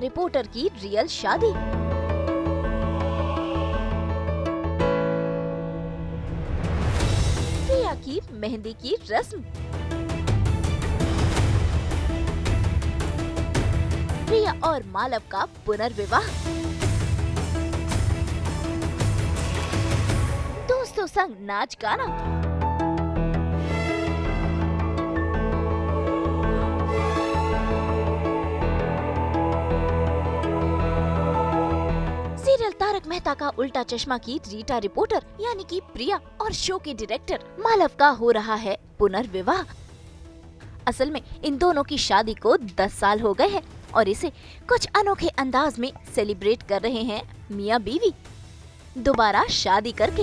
Reporter की real शादी। प्रिया की मेहंदी की रस्म। प्रिया और मालव का पुनर्विवाह। दोस्तों संग नाच गाना। सीरियल तारक मेहता का उल्टा चश्मा की रीटा रिपोर्टर यानी कि प्रिया और शो के डायरेक्टर मालव का हो रहा है पुनर्विवाह। असल में इन दोनों की शादी को 10 साल हो गए हैं और इसे कुछ अनोखे अंदाज में सेलिब्रेट कर रहे हैं मियां बीवी दोबारा शादी करके।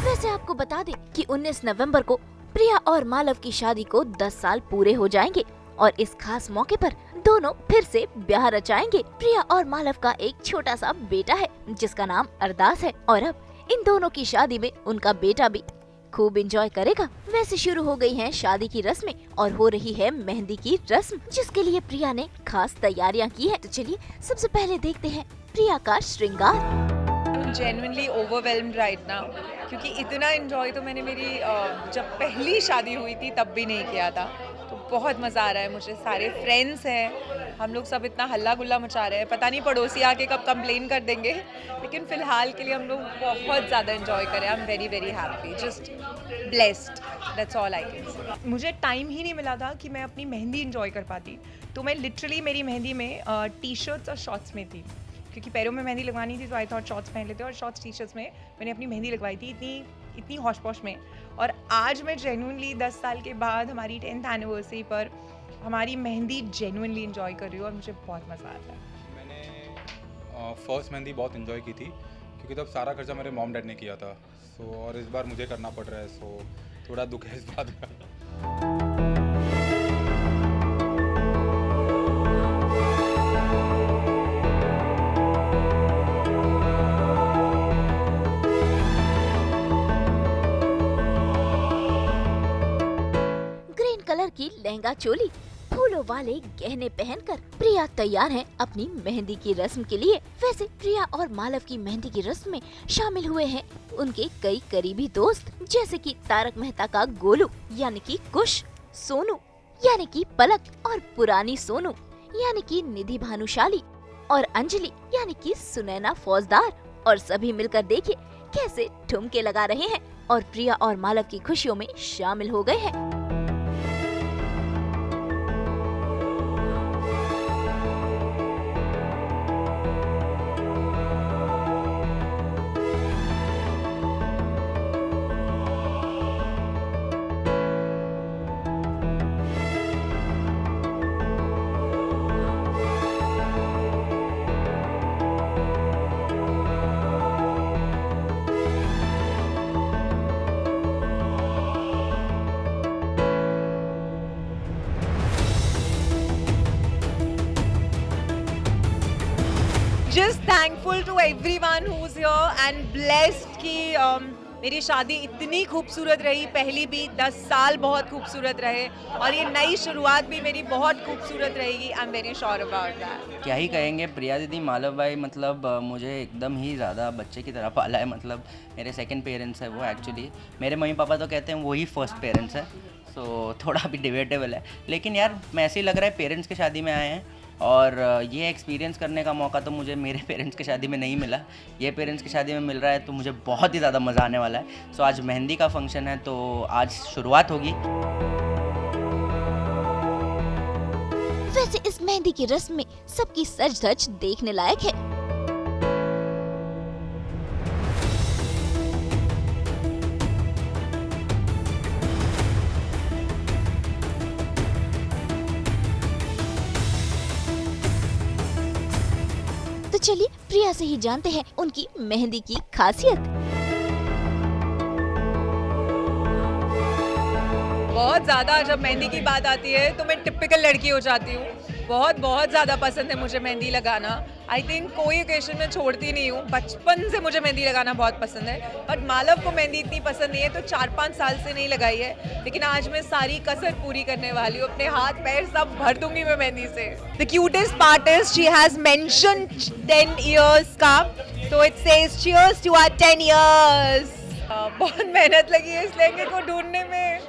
वैसे आपको बता दें कि 19 नवंबर को प्रिया और मालव की शादी को 10 साल पूरे हो जाएंगे और इस खास मौके पर दोनों फिर से ब्याह रचाएंगे। प्रिया और मालव का एक छोटा सा बेटा है जिसका नाम अरदास है और अब इन दोनों की शादी में उनका बेटा भी खूब एंजॉय करेगा। वैसे शुरू हो गई हैं शादी की रस्में और हो रही है मेहंदी की रस्म जिसके लिए प्रिया ने खास तैयारियां की है। तो चलिए सबसे पहले देखते हैं प्रिया का श्रृंगार। जेन्युइनली ओवरवेल्म्ड राइट नाउ क्योंकि इतना एंजॉय तो मैंने मेरी जब पहली शादी हुई थी तब भी नहीं किया था। तो बहुत मज़ा आ रहा है मुझे। सारे फ्रेंड्स हैं, हम लोग सब इतना हल्ला गुल्ला मचा रहे हैं। पता नहीं पड़ोसी आके कब कंप्लेन कर देंगे, लेकिन फ़िलहाल के लिए हम लोग बहुत ज़्यादा एंजॉय करें। I am very very happy, just blessed, that's all I can say. मुझे टाइम ही नहीं मिला था कि मैं अपनी मेहंदी एंजॉय कर पाती, तो मैं लिटरली मेरी मेहंदी में टी शर्ट्स और शॉर्ट्स में थी क्योंकि पैरों में मेहंदी लगवानी थी। तो आई थॉट शॉर्ट्स पहन लेते और शॉर्ट्स टी शर्ट्स में मैंने अपनी मेहंदी लगवाई थी इतनी हौश पौश में। और आज मैं जेन्युइनली 10 साल के बाद हमारी 10th एनिवर्सरी पर हमारी मेहंदी जेन्युइनली एंजॉय कर रही हूँ और मुझे बहुत मज़ा आता है। मैंने फर्स्ट मेहंदी बहुत एंजॉय की थी क्योंकि तब सारा खर्चा मेरे मॉम डैड ने किया था। और इस बार मुझे करना पड़ रहा है, थोड़ा दुख है इस बात का। कलर की लहंगा चोली, फूलों वाले गहने पहनकर प्रिया तैयार हैं अपनी मेहंदी की रस्म के लिए। वैसे प्रिया और मालव की मेहंदी की रस्म में शामिल हुए हैं उनके कई करीबी दोस्त जैसे कि तारक मेहता का गोलू यानी कि कुश, सोनू यानी कि पलक और पुरानी सोनू यानी कि निधि भानुशाली और अंजलि यानी कि सुनैना फौजदार। और सभी मिलकर देखिए कैसे ठुमके लगा रहे हैं और प्रिया और मालव की खुशियों में शामिल हो गए हैं। Just thankful to everyone who is here and blessed कि मेरी शादी इतनी खूबसूरत रही। पहली भी 10 साल बहुत खूबसूरत रहे और ये नई शुरुआत भी मेरी बहुत खूबसूरत रहेगी। I am very sure about that. क्या ही कहेंगे, प्रिया दीदी मालव भाई मतलब मुझे एकदम ही ज़्यादा बच्चे की तरह पाला है। मतलब मेरे सेकंड पेरेंट्स है वो एक्चुअली। मेरे मम्मी पापा तो कहते हैं वही फर्स्ट पेरेंट्स है, सो थोड़ा भी डिबेटेबल है। लेकिन यार मैं ऐसे ही लग रहा है पेरेंट्स की शादी में आए हैं और ये एक्सपीरियंस करने का मौका तो मुझे मेरे पेरेंट्स की शादी में नहीं मिला। ये पेरेंट्स की शादी में मिल रहा है तो मुझे बहुत ही ज़्यादा मज़ा आने वाला है। सो आज मेहंदी का फंक्शन है तो आज शुरुआत होगी। वैसे इस मेहंदी की रस्म में सबकी सज धज देखने लायक है। तो चलिए प्रिया से ही जानते हैं उनकी मेहंदी की खासियत। बहुत ज़्यादा जब मेहंदी की बात आती है तो मैं टिपिकल लड़की हो जाती हूँ। बहुत बहुत ज़्यादा पसंद है मुझे मेहंदी लगाना। आई थिंक कोई ओकेशन में छोड़ती नहीं हूँ, बचपन से मुझे मेहंदी लगाना बहुत पसंद है। बट मालव को मेहंदी इतनी पसंद नहीं है तो 4-5 साल से नहीं लगाई है, लेकिन आज मैं सारी कसर पूरी करने वाली हूँ। अपने हाथ पैर सब भर दूंगी मैं मेहंदी से। The cutest part is she has mentioned 10 years का, तो it says cheers to our 10 years. बहुत मेहनत लगी है इस लहंगे को ढूंढने में।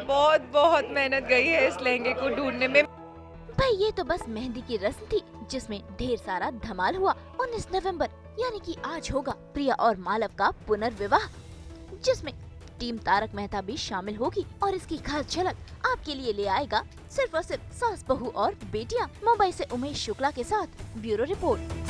बहुत मेहनत गई है इस लहंगे को ढूंढने में। भाई ये तो बस मेहंदी की रस्म थी जिसमें ढेर सारा धमाल हुआ। 19 नवंबर यानी कि आज होगा प्रिया और मालव का पुनर्विवाह, जिसमें टीम तारक मेहता भी शामिल होगी और इसकी खास झलक आपके लिए ले आएगा सिर्फ और सिर्फ सास बहू और बेटियां। मुंबई से उमेश शुक्ला के साथ ब्यूरो रिपोर्ट।